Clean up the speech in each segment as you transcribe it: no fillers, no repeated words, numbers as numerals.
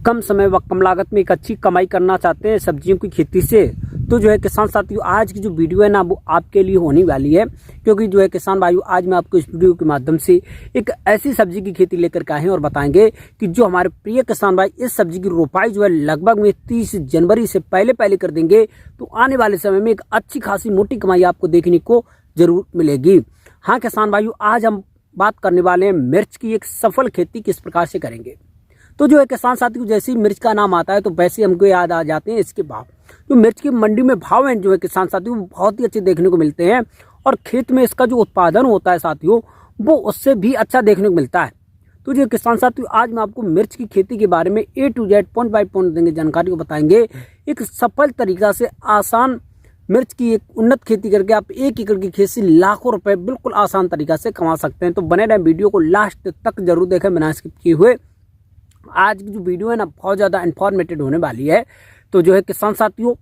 कम समय व कम लागत में एक अच्छी कमाई करना चाहते हैं सब्जियों की खेती से, तो जो है किसान साथियों आज की जो वीडियो है ना वो आपके लिए होने वाली है। क्योंकि जो है किसान भाइयों आज मैं आपको इस वीडियो के माध्यम से एक ऐसी सब्जी की खेती लेकर के आए हैं और बताएंगे कि जो हमारे प्रिय किसान भाई इस सब्जी की रोपाई जो है लगभग में 30 जनवरी से पहले कर देंगे, तो आने वाले समय में एक अच्छी खासी मोटी कमाई आपको देखने को जरूर मिलेगी। हाँ किसान भाइयों, आज हम बात करने वाले हैं मिर्च की एक सफल खेती किस प्रकार से करेंगे। तो जो है किसान साथियों जैसे ही मिर्च का नाम आता है तो वैसे हमको याद आ जाते हैं इसके भाव। जो मिर्च की मंडी में भाव हैं जो है किसान साथियों बहुत ही अच्छे देखने को मिलते हैं और खेत में इसका जो उत्पादन होता है साथियों वो उससे भी अच्छा देखने को मिलता है। तो जो किसान साथियों आज मैं आपको मिर्च की खेती के बारे में A to Z point by point देंगे, जानकारी को बताएंगे। एक सफल तरीका से आसान मिर्च की एक उन्नत खेती करके आप 1 एकड़ की खेत से लाखों रुपए बिल्कुल आसान तरीका से कमा सकते हैं। तो बने रहे वीडियो को लास्ट तक जरूर देखें बिना स्किप किए हुए। आज की जो वीडियो है ना बहुत ज़्यादा इन्फॉर्मेटिव होने वाली है। तो जो है किसान साथियों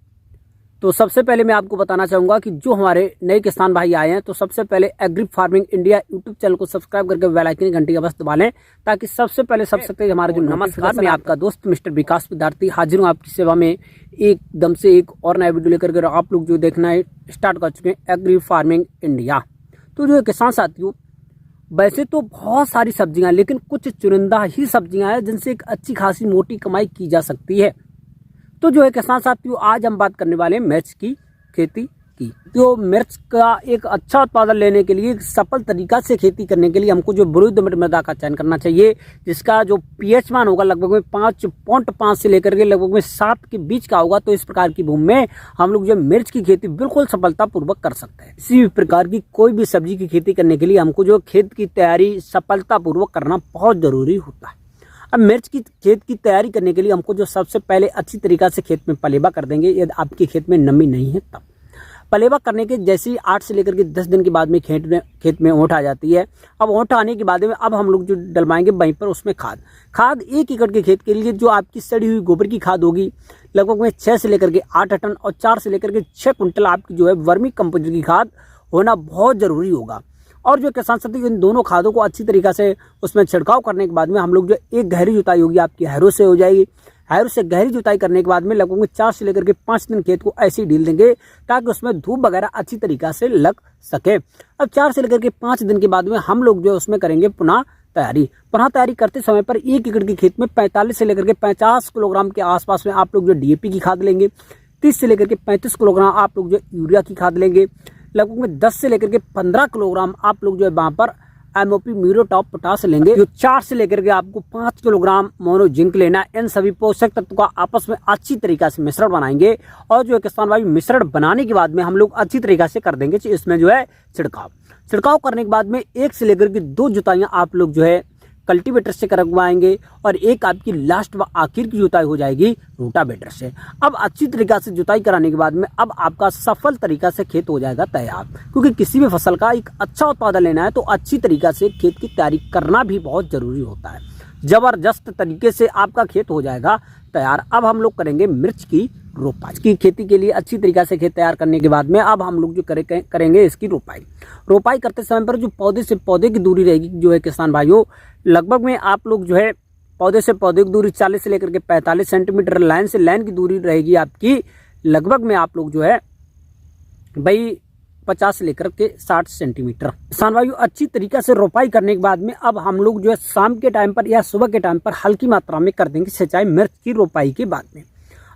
तो सबसे पहले मैं आपको बताना चाहूँगा कि जो हमारे नए किसान भाई आए हैं तो सबसे पहले agri farming India YouTube channel को सब्सक्राइब करके बेल आइकन घंटी का बस दबा लें ताकि सबसे पहले हमारे जो नमस्कार मैं आपका दोस्त मिस्टर विकास विद्यार्थी हाजिर हूँ आपकी सेवा में एकदम से एक और नया वीडियो लेकर के आप लोग जो देखना है स्टार्ट कर चुके हैं एग्री फार्मिंग इंडिया। तो जो है किसान साथियों वैसे तो बहुत सारी सब्जियां लेकिन कुछ चुनिंदा ही सब्जियां हैं जिनसे एक अच्छी खासी मोटी कमाई की जा सकती है। तो जो है किसान साथियों आज हम बात करने वाले हैं मिर्च की खेती की। तो मिर्च का एक अच्छा उत्पादन लेने के लिए सफल तरीका से खेती करने के लिए हमको जो बलुई मृदा का चयन करना चाहिए जिसका जो पीएच मान होगा लगभग में 5.5 से लेकर के लगभग में 7 के बीच का होगा। तो इस प्रकार की भूमि में हम लोग जो मिर्च की खेती बिल्कुल सफलतापूर्वक कर सकते हैं। किसी भी प्रकार की कोई भी सब्जी की खेती करने के लिए हमको जो खेत की तैयारी सफलतापूर्वक करना बहुत जरूरी होता है। अब मिर्च की खेत की तैयारी करने के लिए हमको जो सबसे पहले अच्छी तरीका से खेत में पलेबा कर देंगे। यदि आपके खेत में नमी नहीं है तब पलेबा करने के जैसे ही 8 से लेकर के 10 दिन के बाद में खेत में ओंठ आ जाती है। अब ओंठ आने के बाद में अब हम लोग जो डलवाएंगे वहीं पर उसमें खाद 1 एकड़ के खेत के लिए जो आपकी सड़ी हुई गोबर की खाद होगी लगभग में 6 से लेकर के 8 टन और 4 से लेकर के 6 कुंटल आपकी जो है वर्मी कंपोस्ट की खाद होना बहुत जरूरी होगा। और जो किसान साथियों इन दोनों खादों को अच्छी तरीका से उसमें छिड़काव करने के बाद में हम लोग जो एक गहरी जुताई होगी आपकी हैरो से हो जाएगी। हैरो से गहरी जुताई करने के बाद में लगभग में 4 से लेकर के 5 दिन खेत को ऐसे ही ढील देंगे ताकि उसमें धूप वगैरह अच्छी तरीका से लग सके। अब 4 से लेकर के 5 दिन के बाद में हम लोग जो उसमें करेंगे पुनः तैयारी करते समय पर 1 एकड़ के खेत में 45 से लेकर के 50 किलोग्राम के आसपास में आप लोग जो DAP की खाद लेंगे। 30 से लेकर के 35 किलोग्राम आप लोग जो यूरिया की खाद लेंगे। लगभग में 10 से लेकर के 15 किलोग्राम आप लोग जो है वहां पर MOP म्यूरोटॉप पोटास लेंगे। जो 4 से लेकर के आपको 5 किलोग्राम मोनो जिंक लेना है। इन सभी पोषक तत्वों का आपस में अच्छी तरीका से मिश्रण बनाएंगे और जो है किसान भाई मिश्रण बनाने के बाद में हम लोग अच्छी तरीका से कर देंगे इसमें जो है छिड़काव करने के बाद में 1 से लेकर के 2 जुताइयां आप लोग जो है कल्टीवेटर से करवाएंगे और एक आपकी लास्ट व आखिर की जुताई हो जाएगी रोटावेटर से। अब अच्छी तरीका से जुताई कराने के बाद में अब आपका सफल तरीका से खेत हो जाएगा तैयार। क्योंकि किसी भी फसल का एक अच्छा उत्पादन लेना है तो अच्छी तरीका से खेत की तैयारी करना भी बहुत जरूरी होता है। जबरदस्त तरीके से आपका खेत हो जाएगा तैयार। अब हम लोग करेंगे मिर्च की रोपाई की खेती के लिए अच्छी तरीका से खेत तैयार करने के बाद में अब हम लोग जो करेंगे इसकी रोपाई करते समय पर जो पौधे से पौधे की दूरी रहेगी जो है किसान भाइयों लगभग में आप लोग जो है पौधे से पौधे की दूरी 40 से लेकर के 45 सेंटीमीटर, लाइन से लाइन की दूरी रहेगी आपकी लगभग में आप लोग जो है भाई 50 से लेकर के 60 सेंटीमीटर। किसान भाइयों अच्छी तरीका से रोपाई करने के बाद में अब हम लोग जो है शाम के टाइम पर या सुबह के टाइम पर हल्की मात्रा में कर देंगे सिंचाई मिर्च की रोपाई के बाद में।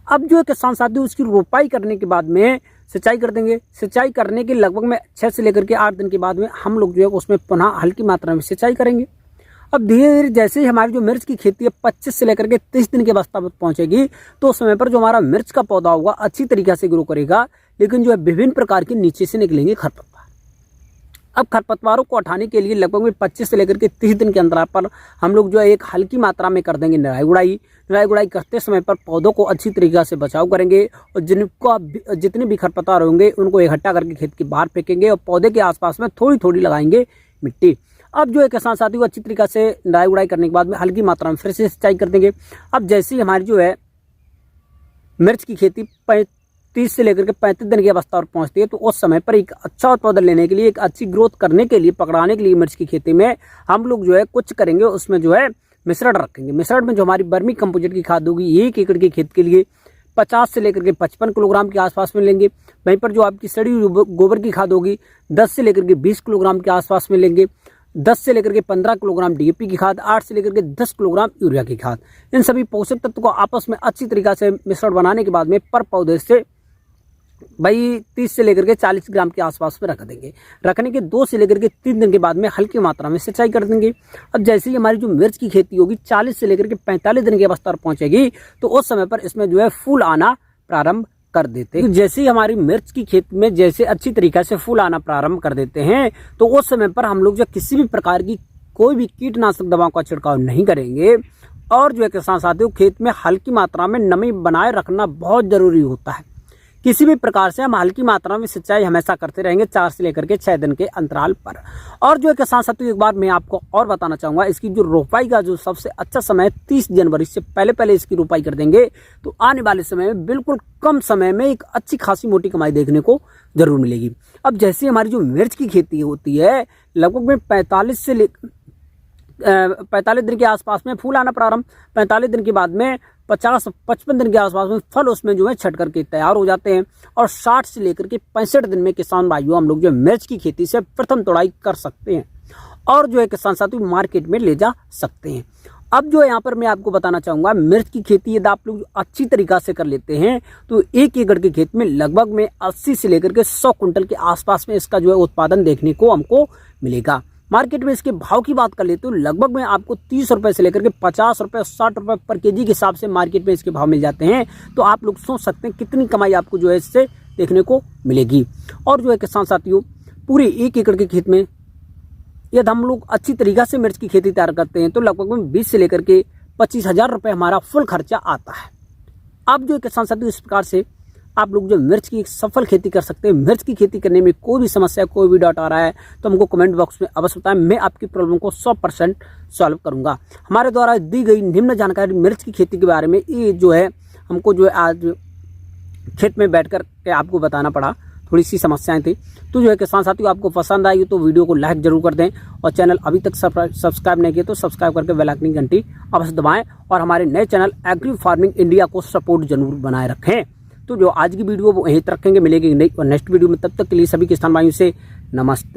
अब जो है किसान साथियों उसकी रोपाई करने के बाद में सिंचाई कर देंगे। सिंचाई करने के लगभग में 6 से लेकर के 8 दिन के बाद में हम लोग जो है उसमें पुनः हल्की मात्रा में सिंचाई करेंगे। अब धीरे धीरे जैसे ही हमारी जो मिर्च की खेती है 25 से लेकर के 30 दिन के अवस्था पर पहुंचेगी तो उस समय पर जो हमारा मिर्च का पौधा होगा अच्छी तरीके से ग्रो करेगा। लेकिन जो है विभिन्न प्रकार के नीचे से निकलेंगे खरपतवार। अब खरपतवारों को हटाने के लिए लगभग में 25 से लेकर के 30 दिन के अंतराल पर हम लोग जो है एक हल्की मात्रा में कर देंगे निराई गुड़ाई करते समय पर पौधों को अच्छी तरीके से बचाव करेंगे और जितने भी खरपतवार होंगे उनको इकट्ठा करके खेत के बाहर फेंकेंगे और पौधे के आसपास में थोड़ी थोड़ी लगाएंगे मिट्टी। अब जो है किसान साथियों अच्छी तरीके से निराई गुड़ाई करने के बाद में हल्की मात्रा में फिर से सिंचाई कर देंगे। अब जैसे ही हमारी जो है मिर्च की खेती 30 से लेकर के 35 दिन की अवस्था पर पहुंचती है तो उस समय पर एक अच्छा उत्पादन लेने के लिए एक अच्छी ग्रोथ करने के लिए पकड़ाने के लिए मिर्च की खेती में हम लोग जो है कुछ करेंगे उसमें जो है मिश्रण रखेंगे। मिश्रण में जो हमारी वर्मी कंपोजिट की खाद होगी 1 एकड़ के खेत के लिए 50 से लेकर के 55 किलोग्राम के आसपास में लेंगे। वहीं पर जो आपकी सड़ी हुई गोबर की खाद होगी 10 से लेकर के 20 किलोग्राम के आसपास में लेंगे। 10 से लेकर के 15 किलोग्राम डीएपी की खाद, 8 से लेकर के 10 किलोग्राम यूरिया की खाद। इन सभी पोषक तत्व को आपस में अच्छी तरीके से मिश्रण बनाने के बाद में पर पौधे से भाई 30 से लेकर के 40 ग्राम के आसपास में रख देंगे। रखने के 2 से लेकर के 3 दिन के बाद में हल्की मात्रा में सिंचाई कर देंगे। अब जैसे ही हमारी जो मिर्च की खेती होगी 40 से लेकर के 45 दिन की अवस्था पर पहुंचेगी तो उस समय पर इसमें जो है फूल आना प्रारंभ कर देते हैं। जैसे ही हमारी मिर्च की खेती में जैसे अच्छी तरीके से फूल आना प्रारंभ कर देते हैं तो उस समय पर हम लोग जो किसी भी प्रकार की कोई भी कीटनाशक दवाओं का छिड़काव नहीं करेंगे। और जो है किसान साथियों, खेत में हल्की मात्रा में नमी बनाए रखना बहुत जरूरी होता है। किसी भी प्रकार से हम हल्की मात्रा में सिंचाई हमेशा करते रहेंगे 4 से लेकर के 6 दिन के अंतराल पर। और जो है किसान साथियों, एक बार मैं आपको और बताना चाहूँगा, इसकी जो रोपाई का जो सबसे अच्छा समय 30 जनवरी से पहले इसकी रोपाई कर देंगे तो आने वाले समय में बिल्कुल कम समय में एक अच्छी खासी मोटी कमाई देखने को जरूर मिलेगी। अब जैसे हमारी जो मिर्च की खेती होती है लगभग में 45 दिन के आसपास में फूल आना प्रारंभ, 45 दिन के बाद में 50-55 दिन के आसपास में फल उसमें जो है छट करके तैयार हो जाते हैं। और 60 से लेकर के 65 दिन में किसान भाइयों हम लोग जो मिर्च की खेती से प्रथम तोड़ाई कर सकते हैं और जो है किसान साथियों मार्केट में ले जा सकते हैं। अब जो है यहाँ पर मैं आपको बताना चाहूँगा, मिर्च की खेती यदि आप लोग अच्छी तरीका से कर लेते हैं तो 1 एकड़ के खेत में लगभग में 80 से लेकर के 100 कुंटल के आसपास में इसका जो है उत्पादन देखने को हमको मिलेगा। मार्केट में इसके भाव की बात कर लेते हो लगभग में आपको 30 रुपए से लेकर के 50 रुपए 60 रुपए पर केजी के हिसाब से मार्केट में इसके भाव मिल जाते हैं। तो आप लोग सोच सकते हैं कितनी कमाई आपको जो है इससे देखने को मिलेगी। और जो है किसान साथियों, पूरे 1 एकड़ के खेत में यदि हम लोग अच्छी तरीका से मिर्च की खेती तैयार करते हैं तो लगभग में 20 से लेकर के 25,000 रुपये हमारा फुल खर्चा आता है। अब जो किसान साथियों, इस प्रकार से आप लोग जो मिर्च की एक सफल खेती कर सकते हैं। मिर्च की खेती करने में कोई भी समस्या, कोई भी डाउट आ रहा है तो हमको कमेंट बॉक्स में अवश्य बताएं। मैं आपकी प्रॉब्लम को 100% सॉल्व करूंगा। हमारे द्वारा दी गई निम्न जानकारी मिर्च की खेती के बारे में ये जो है हमको जो है आज खेत में बैठ कर के आपको बताना पड़ा, थोड़ी सी समस्याएं थी। तो जो है किसान साथियों, आपको पसंद आई तो वीडियो को लाइक जरूर कर दें और चैनल अभी तक सब्सक्राइब नहीं किया तो सब्सक्राइब करके बेल आइकन की घंटी अवश्य दबाएं और हमारे नए चैनल एग्री फार्मिंग इंडिया को सपोर्ट जरूर बनाए रखें। तो जो आज की वीडियो वो यहीं तक रखेंगे, मिलेगी नई और नेक्स्ट वीडियो में। तब तक के लिए सभी किसान भाइयों से नमस्ते।